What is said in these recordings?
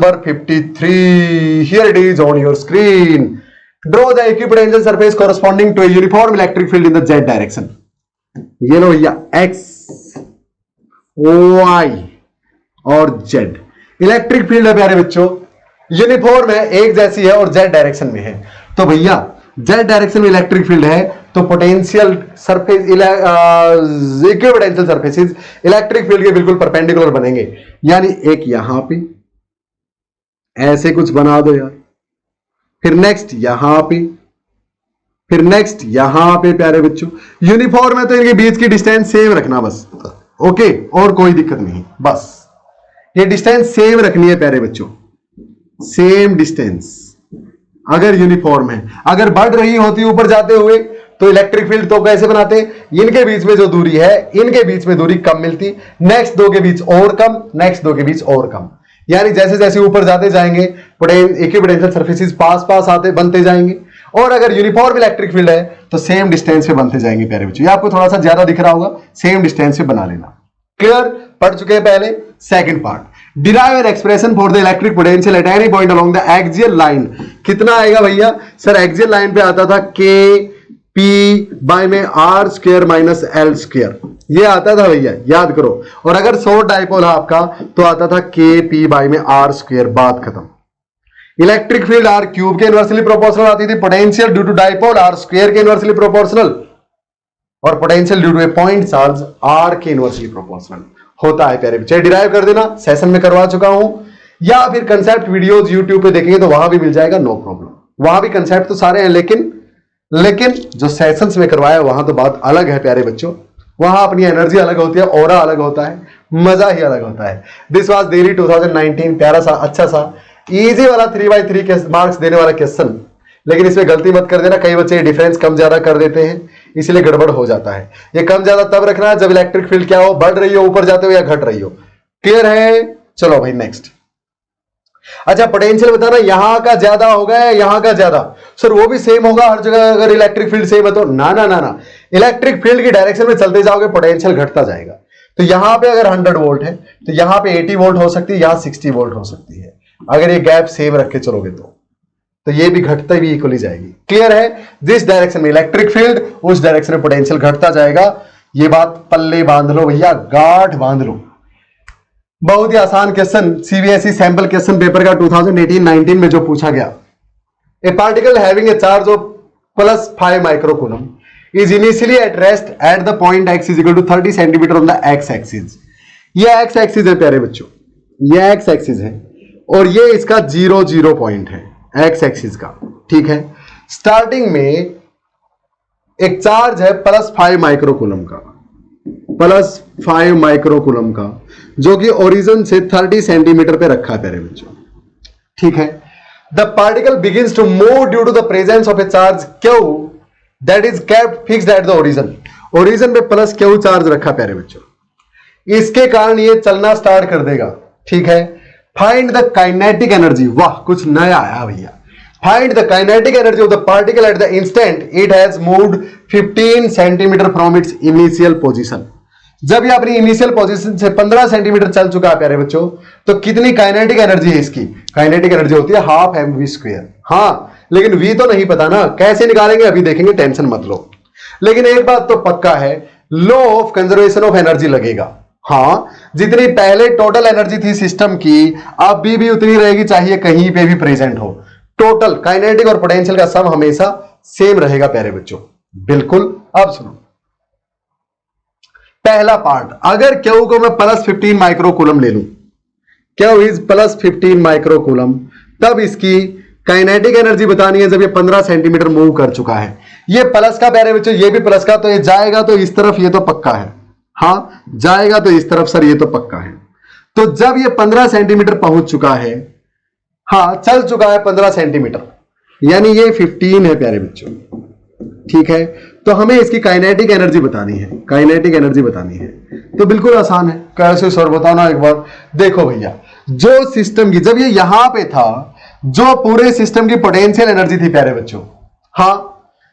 Number 53. Here it is on your screen. Draw the equipotential surface corresponding to a uniform electric field in the z direction. ये लो भैया x, y और z. Electric field है प्यारे बच्चों, uniform है, एक जैसी है और z डायरेक्शन में है. तो भैया z डायरेक्शन में इलेक्ट्रिक फील्ड है तो potential surface equipotential surfaces electric field के बिल्कुल परपेंडिकुलर बनेंगे. यानी एक यहां पे ऐसे कुछ बना दो यार, फिर नेक्स्ट यहां पे, फिर नेक्स्ट यहां पे. प्यारे बच्चों यूनिफॉर्म है तो इनके बीच की डिस्टेंस सेम रखना बस. ओके, और कोई दिक्कत नहीं, बस ये डिस्टेंस सेम रखनी है प्यारे बच्चों, सेम डिस्टेंस. अगर यूनिफॉर्म है, अगर बढ़ रही होती ऊपर जाते हुए तो इलेक्ट्रिक फील्ड तो कैसे बनाते, इनके बीच में जो दूरी है, इनके बीच में दूरी कम मिलती, नेक्स्ट दो के बीच और कम, नेक्स्ट दो के बीच और कम. यानी जैसे जैसे ऊपर जाते जाएंगे इक्विपोटेंशियल सरफेसेस पास पास आते बनते जाएंगे. और अगर यूनिफॉर्म इलेक्ट्रिक फील्ड है तो सेम डिस्टेंस पे बनते जाएंगे प्यारे बच्चों. ये आपको थोड़ा सा ज्यादा दिख रहा होगा, सेम डिस्टेंस पे बना लेना. क्लियर? पढ़ चुके हैं पहले. Second part, derive an expression for the electric potential at any point along the axial line. कितना आएगा भैया? सर एक्सियल लाइन पे आता था के पी बाय में R square minus L square, ये आता था भैया, याद करो. और अगर शॉर्ट डाइपोल है आपका तो आता था के पी बाय में आर स्क्वायर, बात खत्म. इलेक्ट्रिक फील्ड आर क्यूब के इनवर्सली प्रोपोर्शनल आती थी, potential due to dipole R square के इनवर्सली प्रोपोर्शनल, और potential due to a point charge R के इनवर्सली प्रोपोर्शनल होता है प्यारे बच्चे. डिराइव कर देना, सेशन में करवा चुका हूं, या फिर कंसेप्ट वीडियोस यूट्यूब पे देखेंगे तो वहां भी मिल जाएगा, नो प्रॉब्लम. वहां भी कंसेप्ट तो सारे हैं, लेकिन जो सेशंस में करवाया वहां तो बात अलग है प्यारे बच्चों. वहां अपनी एनर्जी अलग होती है, ऑरा अलग होता है, मजा ही अलग होता है. This was Delhi 2019. प्यारा सा, अच्छा सा, इजी वाला 3x3 के मार्क्स देने वाला क्वेश्चन. लेकिन इसमें गलती मत कर देना, कई बच्चे डिफरेंस कम ज्यादा कर देते हैं, इसलिए गड़बड़ हो जाता है. ये कम ज्यादा तब रखना जब इलेक्ट्रिक फील्ड क्या हो, बढ़ रही हो, ऊपर जाते हो या घट रही हो. क्लियर है? चलो भाई नेक्स्ट. अच्छा, पोटेंशियल बताना, यहां का ज्यादा होगा या यहां का ज्यादा? सर वो भी सेम होगा हर जगह अगर इलेक्ट्रिक फील्ड सेम है तो? ना ना ना ना, इलेक्ट्रिक फील्ड की डायरेक्शन में चलते जाओगे पोटेंशियल घटता जाएगा. तो यहां पे अगर 100 वोल्ट है तो यहां पे 80 वोल्ट हो सकती है, यहां 60 वोल्ट हो सकती है. अगर ये गैप सेम रख के चलोगे तो ये भी घटता भी इक्वली जाएगी. क्लियर है? जिस डायरेक्शन में इलेक्ट्रिक फील्ड उस डायरेक्शन में पोटेंशियल घटता जाएगा. ये बात पल्ले बांध लो भैया, गांठ बांध लो. बहुत ही आसान question, CBSE sample question paper का 2018-19 में जो पूछा गया. A particle having a charge of +5 microcoulomb is initially at rest at the point x is equal to 30 centimetre on the x axis. ये x एक्सिस है प्यारे बच्चों, ये x एक्सिस है और ये इसका 0 पॉइंट है x एक्सिस का. ठीक है, स्टार्टिंग में एक चार्ज है +5 माइक्रोकूलम का, +5 माइक्रोकूलम का, जो कि ओरिजिन से 30 सेंटीमीटर पे रखा है प्यारे बच्चों. ठीक है, the particle begins to move due to the presence of a charge Q that is kept fixed at the origin. Origin पे +Q चार्ज रखा प्यारे बच्चों, इसके कारण ये चलना स्टार्ट कर देगा. ठीक है, फाइंड द काइनेटिक एनर्जी. वाह, कुछ नया आया भैया. Find the kinetic energy of the particle at the instant it has moved 15 centimetre from its initial position. जब ये अपनी इनिशियल पोजीशन से 15 सेंटीमीटर चल चुका है प्यारे बच्चों, तो कितनी काइनेटिक एनर्जी है इसकी? काइनेटिक एनर्जी होती है ½ mv². हाँ, लेकिन v तो नहीं पता ना, कैसे निकालेंगे अभी देखेंगे, टेंशन मत लो. लेकिन एक बात तो पक्का है, law of conservation of energy लगेगा. हाँ, जितनी पहले टोटल एनर्जी थी सिस्टम की, अब भी उतनी रहेगी, चाहिए कहीं पे भी प्रेजेंट हो. टोटल काइनेटिक और पोटेंशियल का सम हमेशा सेम रहेगा प्यारे बच्चों, बिल्कुल. अब सुनो पहला पार्ट, अगर Q को मैं +15 माइक्रोकूलम ले लूं, Q इज +15 माइक्रोकूलम, तब इसकी काइनेटिक एनर्जी बतानी है जब ये 15 सेंटीमीटर मूव कर चुका है. ये प्लस का प्यारे बच्चों, ये भी प्लस का, तो ये जाएगा तो इस तरफ, ये तो पक्का है. हाँ, जाएगा तो इस तरफ सर, ये तो पक्का है. तो जब ये 15 सेंटीमीटर पहुंच चुका है, हाँ चल चुका है 15 सेंटीमीटर, यानी ये 15 है प्यारे बच्चों. ठीक है, तो हमें इसकी काइनेटिक एनर्जी बतानी है, काइनेटिक एनर्जी बतानी है. तो बिल्कुल आसान है. कैसे सर बताओ ना एक बार. देखो भैया, जो सिस्टम की, जब ये यहां पे था, जो पूरे सिस्टम की पोटेंशियल एनर्जी थी प्यारे बच्चों, हाँ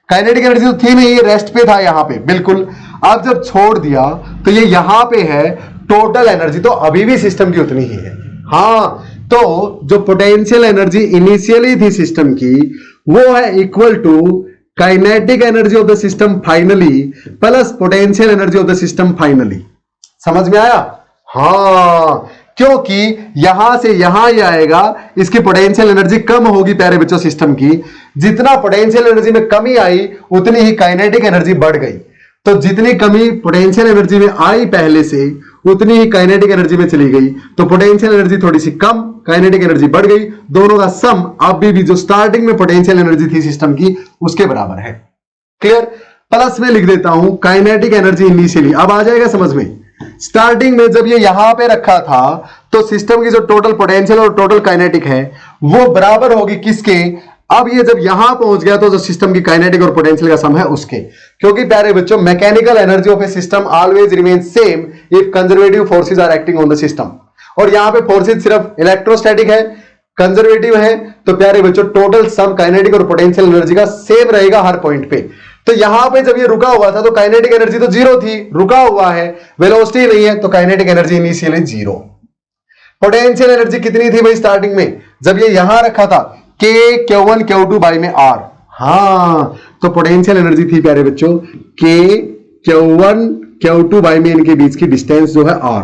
काइनेटिक एनर्जी तो थी नहीं, ये रेस्ट पे था यहां पे, बिल्कुल. अब जब छोड़ दिया तो ये यहां पे है, टोटल एनर्जी तो अभी भी सिस्टम की उतनी ही है. हाँ, तो जो पोटेंशियल एनर्जी इनिशियली थी सिस्टम की वो है equal to kinetic energy of the system finally plus potential energy of the system finally. समझ में आया? हां, क्योंकि यहां से यहां ही आएगा, इसकी पोटेंशियल एनर्जी कम होगी प्यारे बच्चों सिस्टम की। जितना पोटेंशियल एनर्जी में कमी आई उतनी ही काइनेटिक एनर्जी बढ़ गई। तो जितनी कमी पोटेंशियल एनर्जी में आई पहले से उतनी ही काइनेटिक एनर्जी में चली गई। तो पोटेंशियल एनर्जी थोड़ी सी कम, काइनेटिक एनर्जी बढ़ गई, दोनों का सम अभी भी जो स्टार्टिंग में पोटेंशियल एनर्जी थी सिस्टम की उसके बराबर है। क्लियर? प्लस में लिख देता हूं काइनेटिक एनर्जी इनिशियली। अब आ जाएगा समझ में? स्टार्टिंग में जब ये यहां पे रखा था तो सिस्टम की जो टोटल पोटेंशियल और टोटल काइनेटिक है वो बराबर होगी किसके? अब ये जब यहां पहुंच गया तो जो सिस्टम की काइनेटिक और पोटेंशियल का सम है उसके। क्योंकि प्यारे बच्चों mechanical energy of a system always remain same if conservative forces are acting on the system. और यहां पे फोर्सेस सिर्फ इलेक्ट्रोस्टैटिक है, कंजर्वेटिव है, तो प्यारे बच्चों टोटल सम काइनेटिक और पोटेंशियल एनर्जी का सेम रहेगा हर पॉइंट पे। तो यहां पे जब ये रुका हुआ था तो काइनेटिक एनर्जी तो जीरो थी, रुका हुआ है, वेलोसिटी नहीं है, तो kinetic energy initially zero. Potential energy कितनी थी भाई स्टार्टिंग में जब ये यहां रखा था? K Q1 Q2 बाई में R। हां, तो पोटेंशियल एनर्जी थी प्यारे बच्चों K Q1 Q2 बाई में इनके बीच की डिस्टेंस जो है R।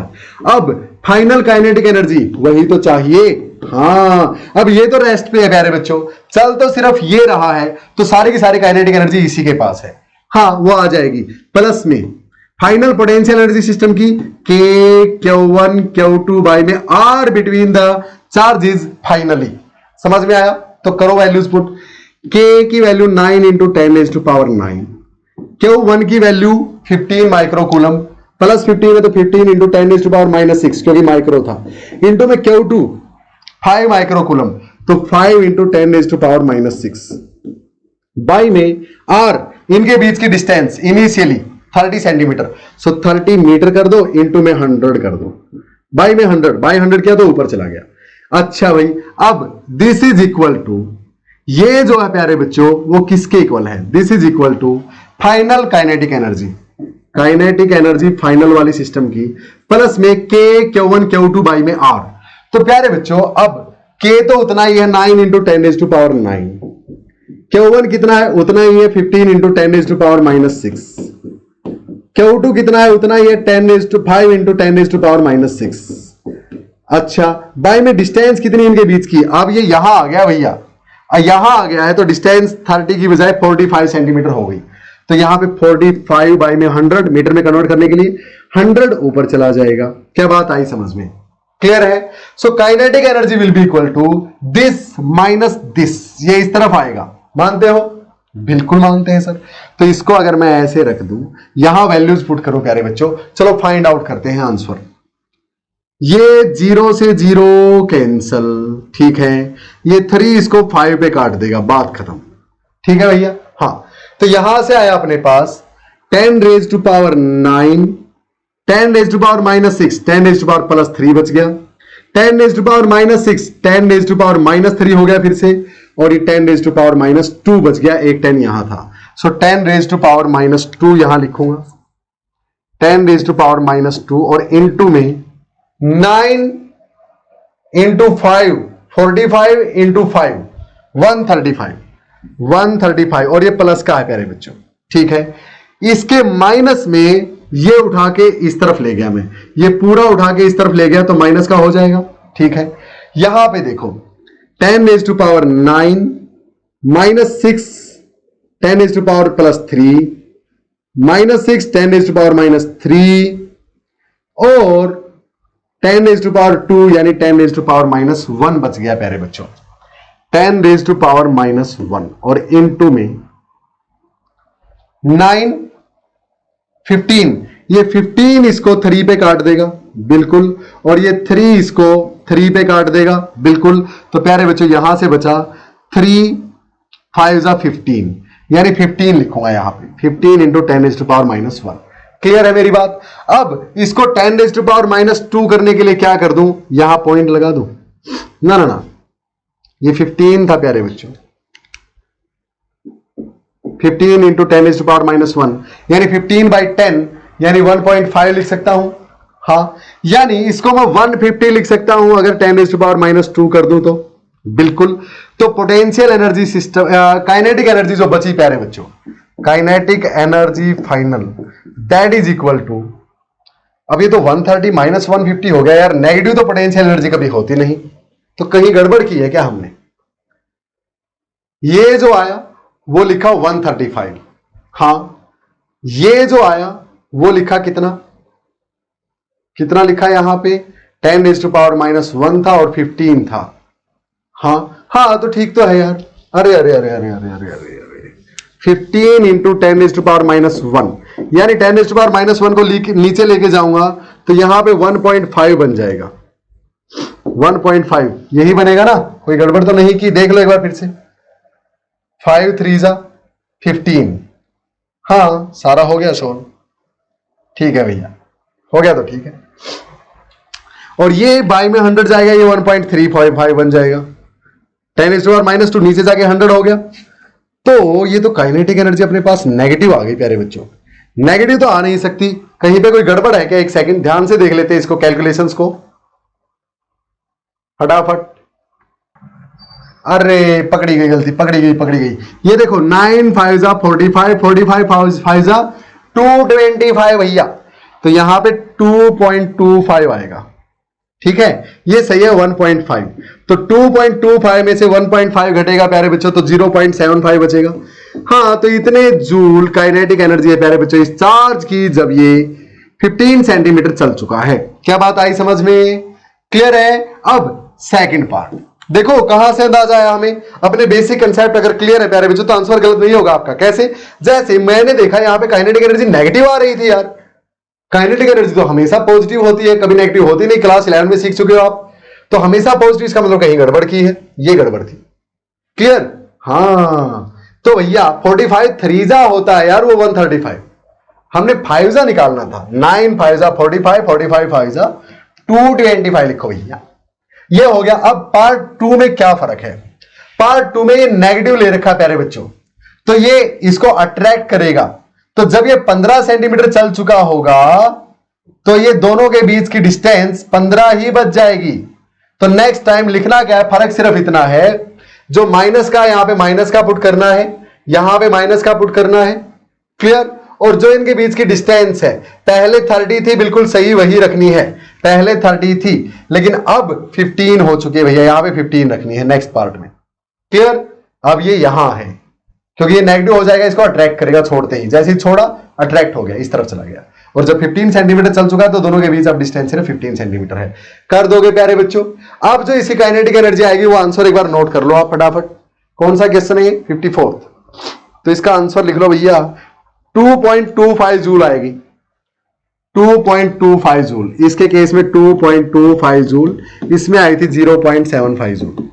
अब फाइनल काइनेटिक एनर्जी वही तो चाहिए। हां, अब ये तो रेस्ट पे है प्यारे बच्चों, चल तो सिर्फ ये रहा है, तो सारी की सारी काइनेटिक एनर्जी इसी के पास है। हां, वो आ जाएगी प्लस में फाइनल पोटेंशियल एनर्जी सिस्टम की K Q1 Q2 बाई में R between the charges finally. समझ में आया? तो करो वैल्यूज पुट। K की वैल्यू 9 इंटू 10⁻⁹, Q1 की वैल्यू 15 माइक्रोकूलम, प्लस 15 है तो 15 इंटू 10⁻⁻6 क्योंकि माइक्रो था, इंटू में Q2 5 माइक्रोकूलम, तो 5 इंटू 10⁻⁻6 बाई में R इनके बीच की डिस्टेंस इनिशियली 30 सेंटीमीटर, सो 30 मीटर कर दो, इंटू में 100 कर दो, बाई में 100, बाई 100 किया तो ऊपर चला गया। अच्छा भाई, अब दिस इज इक्वल टू, ये जो है प्यारे बच्चों वो किसके इक्वल है? This is equal to final kinetic energy, kinetic energy final वाली सिस्टम की, प्लस में K Q1 Q2 बाई में R। तो प्यारे बच्चों अब K तो उतना ही है 9 इंटू 10⁻⁹, Q1 कितना है? उतना ही है 15 इंटू 10⁻⁻6, Q2 कितना है? उतना ही है 5 इंटू 10⁻⁻6। अच्छा, बाई में डिस्टेंस कितनी इनके बीच की? अब ये यहां आ गया भैया, यहां आ गया है तो डिस्टेंस 30 की बजाय 45 सेंटीमीटर हो गई। तो यहां पे 45 बाई में 100 मीटर में कन्वर्ट करने के लिए 100 ऊपर चला जाएगा। क्या बात आई समझ में? क्लियर है? So kinetic energy will be equal to this minus this, ये इस तरफ आएगा। मानते हो? बिल्कुल मानते हैं सर। तो इसको अगर मैं ऐसे रख दूं, यहां वैल्यूज पुट करो प्यारे बच्चों, चलो फाइंड आउट करते हैं आंसर। ये 0 से 0 कैंसल, ठीक है, ये 3 इसको 5 पे काट देगा, बात खत्म। ठीक है भैया? हाँ, तो यहां से आया अपने पास 10⁻⁹, 10⁻⁻6, 10⁻+3 बच गया, 10⁻⁻6, 10⁻⁻3 हो गया फिर से, और ये 10⁻⁻2 बच गया, एक 10 यहां था। सो 10⁻⁻2 यहां लिखूंगा, 10⁻⁻2 और इंटू में 9 इंटू 5, 45 इंटू 5, 135, और ये प्लस का है प्यारे बच्चों। ठीक है, इसके माइनस में ये उठा के इस तरफ ले गया मैं, ये पूरा उठा के इस तरफ ले गया तो माइनस का हो जाएगा। ठीक है, यहां पे देखो 10⁻⁹ माइनस 6 10⁻+3 माइनस 6 10⁻⁻3 और 10⁻² यानी 10⁻⁻1 बच गया प्यारे बच्चों, 10⁻⁻1 और इनटू में 9 15, ये 15 इसको 3 पे काट देगा बिल्कुल, और ये 3 इसको 3 पे काट देगा बिल्कुल। तो प्यारे बच्चों यहां से बचा 3 5 15, यानी 15 लिखूंगा यहां पे, 15 इंटू 10⁻⁻1। क्लियर है मेरी बात? अब इसको 10⁻⁻2 करने के लिए क्या कर दूं, यहां पॉइंट लगा दूं? ना ना ना, ये 15 था प्यारे बच्चों, 15 इंटू 10⁻⁻1 यानी 15/10 यानी 1.5 लिख सकता हूं। हाँ, यानी इसको मैं 150 लिख सकता हूं अगर 10⁻⁻² कर दूं तो बिल्कुल। तो potential energy system, kinetic energy जो बची प्यारे बच्चों, kinetic energy final that is equal to, अब ये तो 130 माइनस 150 हो गया यार, नेगेटिव तो पोटेंशियल एनर्जी कभी होती नहीं, तो कहीं गड़बड़ की है क्या हमने। ये जो आया वो लिखा 135, हाँ ये जो आया वो लिखा कितना लिखा यहां पे 10⁻⁻1 था और 15 था। हाँ तो ठीक तो है यार। अरे अरे अरे अरे अरे अरे अरे अरे 15 इंटू 10⁻⁻1, यानी 10⁻⁻1 को नीचे लेके जाऊंगा तो यहां पे 1.5 बन जाएगा। 1.5 यही बनेगा ना, कोई गड़बड़ तो नहीं की, देख लो एक बार फिर से। 5 3 जा 15, हाँ सारा हो गया शोन, ठीक है भैया, हो गया तो ठीक है। और ये बाई में 100 जाएगा, ये 1.355 बन जाएगा। 10⁻⁻2 नीचे जाके 100 हो गया। तो ये तो काइनेटिक एनर्जी अपने पास नेगेटिव आ गई प्यारे बच्चों। नेगेटिव तो आ नहीं सकती, कहीं पे कोई गड़बड़ है क्या? एक सेकंड ध्यान से देख लेते हैं इसको, कैलकुलेशंस को फटाफट। अरे पकड़ी गई गलती, पकड़ी गई। ये देखो 9 5 जा 45, 45 5 जा 225 भैया, तो यहां पे 2.25 आएगा, ठीक है, ये सही है 1.5। तो 2.25 में से 1.5 घटेगा प्यारे बच्चों, तो 0.75 बचेगा। हाँ, तो इतने जूल काइनेटिक एनर्जी है प्यारे बच्चों इस चार्ज की, जब ये 15 सेंटीमीटर चल चुका है। क्या बात आई समझ में? क्लियर है? अब सेकंड पार्ट देखो, कहां से अंदाजा आया हमें, अपने बेसिक कंसेप्ट अगर क्लियर है प्यारे बच्चों तो आंसर गलत नहीं होगा आपका। कैसे? जैसे मैंने देखा यहां पे काइनेटिक एनर्जी नेगेटिव आ रही थी यार। काइनेटिक एनर्जी तो हमेशा पॉजिटिव होती है, कभी नेगेटिव होती नहीं, क्लास 11 में सीख चुके हो आप, तो हमेशा पॉजिटिव, इसका मतलब कहीं गड़बड़ की है, ये गड़बड़ थी। क्लियर? हाँ, तो भैया 45 3 जा होता है यार वो 135, हमने 5 जा निकालना था। 9 5 जा 45, 45 5 जा 225 लिखो भैया, ये हो गया। अब पार्ट 2 में क्या फर्क है? पार्ट 2 में ये नेगेटिव ले रखा है प्यारे बच्चों, तो ये इसको अट्रैक्ट करेगा। तो जब ये 15 सेंटीमीटर चल चुका होगा तो ये दोनों के बीच की डिस्टेंस 15 ही बच जाएगी। तो नेक्स्ट टाइम लिखना क्या है, फर्क सिर्फ इतना है, जो माइनस का यहां पे माइनस का पुट करना है, यहां पे माइनस का पुट करना है। क्लियर? और जो इनके बीच की डिस्टेंस है, पहले 30 थी, बिल्कुल सही वही रखनी है, पहले 30 थी लेकिन अब 15 हो चुकी है भैया, यहां पे 15 रखनी है नेक्स्ट पार्ट में। क्लियर? अब ये यहां है क्योंकि ये नेगेटिव हो जाएगा, इसको अट्रैक्ट करेगा छोड़ते ही, जैसे ही छोड़ा अट्रैक्ट हो गया, इस तरफ चला गया। और जब 15 सेंटीमीटर चल चुका है तो दोनों के बीच अब डिस्टेंस सिर्फ 15 सेंटीमीटर है। कर दोगे प्यारे बच्चों? अब जो इसकी काइनेटिक एनर्जी आएगी वो आंसर एक बार नोट कर लो आप फटाफट। कौन सा क्वेश्चन है? 54। तो इसका आंसर लिख लो भैया, 2.25 जूल आएगी। 2.25 जूल, इसके केस में 2.25 जूल, इसमें आई थी 0.75 जूल।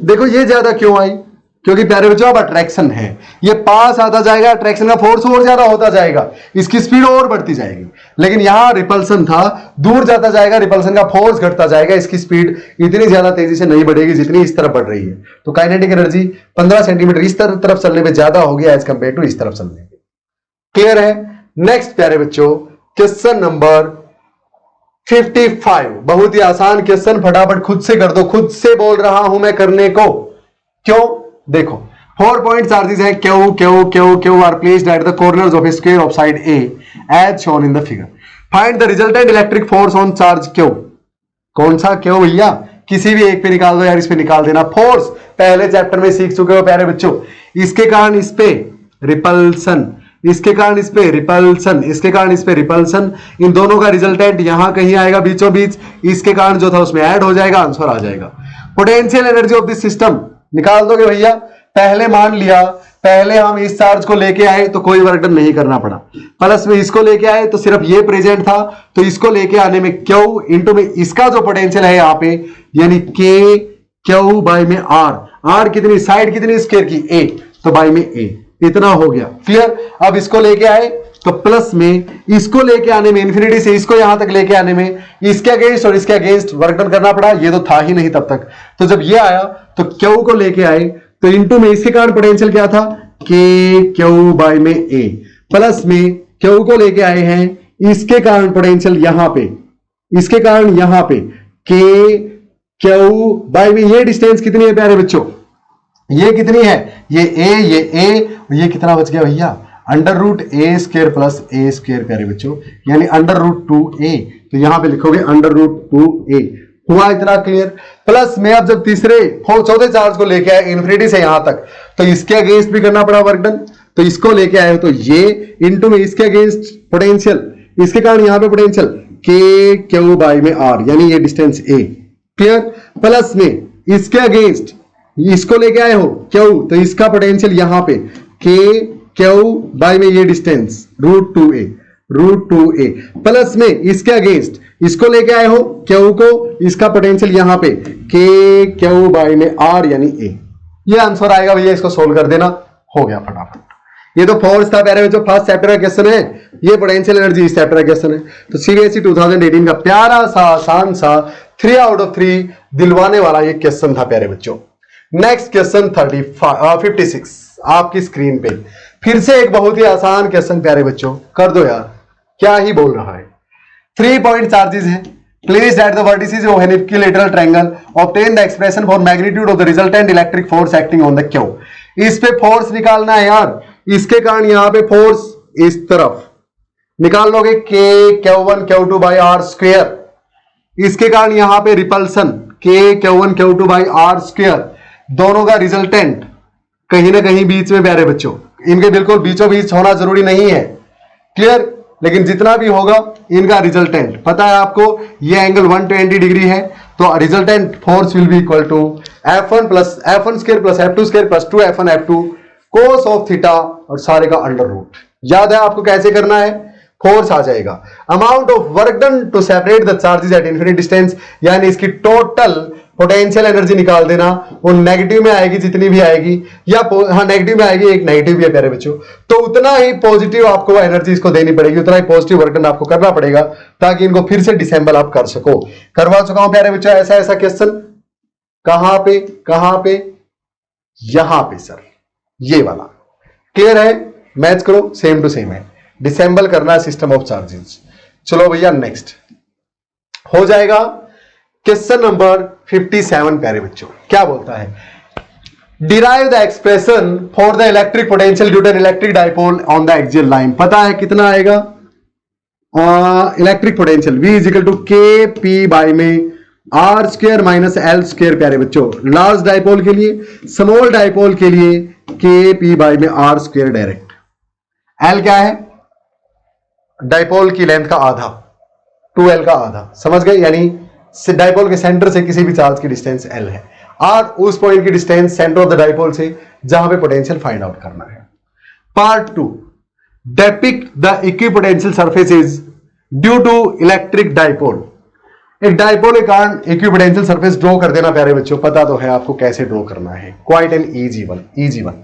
देखो ये ज्यादा क्यों आई? क्योंकि प्यारे बच्चों अब अट्रैक्शन है, ये पास आता जाएगा, अट्रैक्शन का फोर्स और ज्यादा होता जाएगा, इसकी स्पीड और बढ़ती जाएगी। लेकिन यहां रिपल्सन था, दूर जाता जाएगा, रिपल्सन का फोर्स घटता जाएगा, इसकी स्पीड इतनी ज्यादा तेजी से नहीं बढ़ेगी जितनी इस तरफ बढ़ रही है। तो काइनेटिक एनर्जी 15 सेंटीमीटर इस तरफ चलने में ज्यादा होगी एज कंपेयर टू इस तरफ चलने में। क्लियर है? नेक्स्ट प्यारे बच्चों, क्वेश्चन नंबर 55, बहुत ही आसान क्वेश्चन, फटाफट खुद से कर दो, खुद से बोल रहा हूं मैं करने को। क्यों? देखो 4 पॉइंट चार्जेस है, Q are placed at the corners of a square of side a as shown in the figure. Find the resultant electric force on charge Q. कौन सा क्यू भैया? किसी भी एक पे निकाल दो यार, इस पे निकाल देना। फोर्स पहले चैप्टर में सीख चुके हो प्यारे बच्चों, इसके कारण इस पे रिपल्सन, इसके कारण इस पे रिपल्सन, इसके कारण इस पे रिपल्सन, इन दोनों का रिजल्टेंट यहां कहीं आएगा बीचों बीच, इसके कारण जो था उसमें ऐड हो जाएगा, आंसर आ जाएगा। Potential energy of this system निकाल दोगे भैया। पहले मान लिया, पहले हम इस चार्ज को लेके आए तो कोई वर्क डन नहीं करना पड़ा, प्लस में इसको लेके आए तो सिर्फ ये प्रेजेंट था, तो इसको लेके आने में क्यू इंटू में इसका जो पोटेंशियल है यहां पे, यानी के क्यू बाई में आर, आर कितनी, साइड कितनी स्क्वायर की, ए, तो बाई में ए, इतना हो गया। क्लियर? अब इसको लेके आए तो प्लस में इसको लेके आने में, इंफिनिटी से इसको यहां तक लेके आने में इसके अगेंस्ट और इसके अगेंस्ट वर्क डन करना पड़ा, ये तो था ही नहीं तब तक। तो जब ये आया तो क्यू को लेके आए तो इंटू में इसके कारण पोटेंशियल क्या था, के क्यू बाई में ए, प्लस में क्यू को लेके आए हैं इसके कारण पोटेंशियल यहां पे, इसके कारण यहां पे के क्यू बाई में ये डिस्टेंस कितनी है प्यारे बच्चों, ये कितनी है, ये ए, ये कितना बच गया भैया, अंडर रूट ए स्क्वायर प्लस ए स्क्वायर प्यारे बच्चों, यानी अंडर रूट 2a, तो यहां पे लिखोगे अंडर रूट 2a। हुआ इतना क्लियर। प्लस में अब जब तीसरे चौथे चार्ज को लेके आए इन्फिनिटी से यहां तक, तो इसके अगेंस्ट भी करना पड़ा वर्क डन, तो इसको लेके आए हो तो ये इनटू में इसके अगेंस्ट पोटेंशियल, इसके कारण यहां पे पोटेंशियल के क्यू बाई में आर, यानी ये डिस्टेंस ए, क्लियर। प्लस में इसके अगेंस्ट इसको लेके आए हो क्यू, तो इसका पोटेंशियल यहां पे के क्यू बाई में ये डिस्टेंस रूट 2a, प्लस में इसके अगेंस्ट इसको लेके आए हो क्यू को, इसका पोटेंशियल यहां पे के क्यू बाई में आर यानी ए। ये आंसर आएगा भैया, इसको सोल्व कर देना, हो गया फटाफट। ये तो फोर्थ था प्यारे बच्चों, फर्स्ट चैप्टर का क्वेश्चन है, ये पोटेंशियल एनर्जी इस चैप्टर का क्वेश्चन है। तो सीबीएसई 2018 का प्यारा सा आसान सा 3 आउट ऑफ 3 दिलवाने वाला ये क्वेश्चन था प्यारे बच्चों। नेक्स्ट क्वेश्चन 56 आपकी स्क्रीन पे, फिर से एक बहुत ही आसान क्वेश्चन प्यारे बच्चों, कर दो यार, क्या ही बोल रहा है। 3 पॉइंट चार्जेस है, placed at the vertices of an equilateral triangle, obtain the expression for magnitude of the resultant electric force acting on the Q. इस पे फोर्स निकालना है यार, इसके कारण यहां पे फोर्स इस तरफ निकाल लोगे के Q1 Q2 by are square, इसके कारण यहां पे रिपल्सन के Q1 Q2 by are square, दोनों का रिजल्टेंट कहीं ना कहीं बीच में प्यारे बच्चों, इनके बिल्कुल बीचों बीच होना जरूरी नहीं है, क्लियर, लेकिन जितना भी होगा इनका रिजल्टेंट पता है आपको, ये एंगल 120 डिग्री है, तो resultant force will be equal to F1 square plus F2 square plus 2F1 F2 cos of theta, और सारे का अंडर रूट। याद है आपको कैसे करना है, फोर्स आ जाएगा, amount of work done to separate the charges at infinite distance, यानी इसकी टोटल पोटेंशियल एनर्जी निकाल देना, वो नेगेटिव में आएगी जितनी भी आएगी, या हाँ नेगेटिव में आएगी, एक नेगेटिव भी है प्यारे बच्चों, तो उतना ही पॉजिटिव आपको एनर्जी इसको देनी पड़ेगी, उतना ही पॉजिटिव वर्क डन आपको करना पड़ेगा, ताकि इनको फिर से डिसेंबल आप कर सको। करवा चुका हूं प्यारे बच्चों ऐसा क्वेश्चन, कहां पे, यहां पे सर, ये वाला क्लियर है, मैच करो, सेम टू सेम है, डिसेंबल करना है सिस्टम ऑफ चार्जेस। चलो भैया नेक्स्ट हो जाएगा क्वेश्चन नंबर 57 प्यारे बच्चों, क्या बोलता है, derive the expression for the electric potential due to an electric dipole on the axial line. पता है कितना आएगा electric potential, V is equal to K P by में R square minus L square प्यारे बच्चों, लार्ज डाइपोल के लिए, small dipole के लिए के पी बाई में आर स्क्वायर डायरेक्ट। एल क्या है, डाइपोल की लेंथ का आधा, 2L का आधा, समझ गए, यानी डाइपोल के सेंटर से किसी भी चार्ज की डिस्टेंस L है, और उस पॉइंट की distance centre of the dipole से जहां पे पोटेंशियल फाइंड आउट करना है। Part 2, depict the equipotential surfaces due to electric dipole. एक डाइपोल के कारण इक्विपोटेंशियल सरफेस ड्रॉ कर देना प्यारे बच्चों, पता तो है आपको कैसे ड्रॉ करना है, क्वाइट एन इजी वन।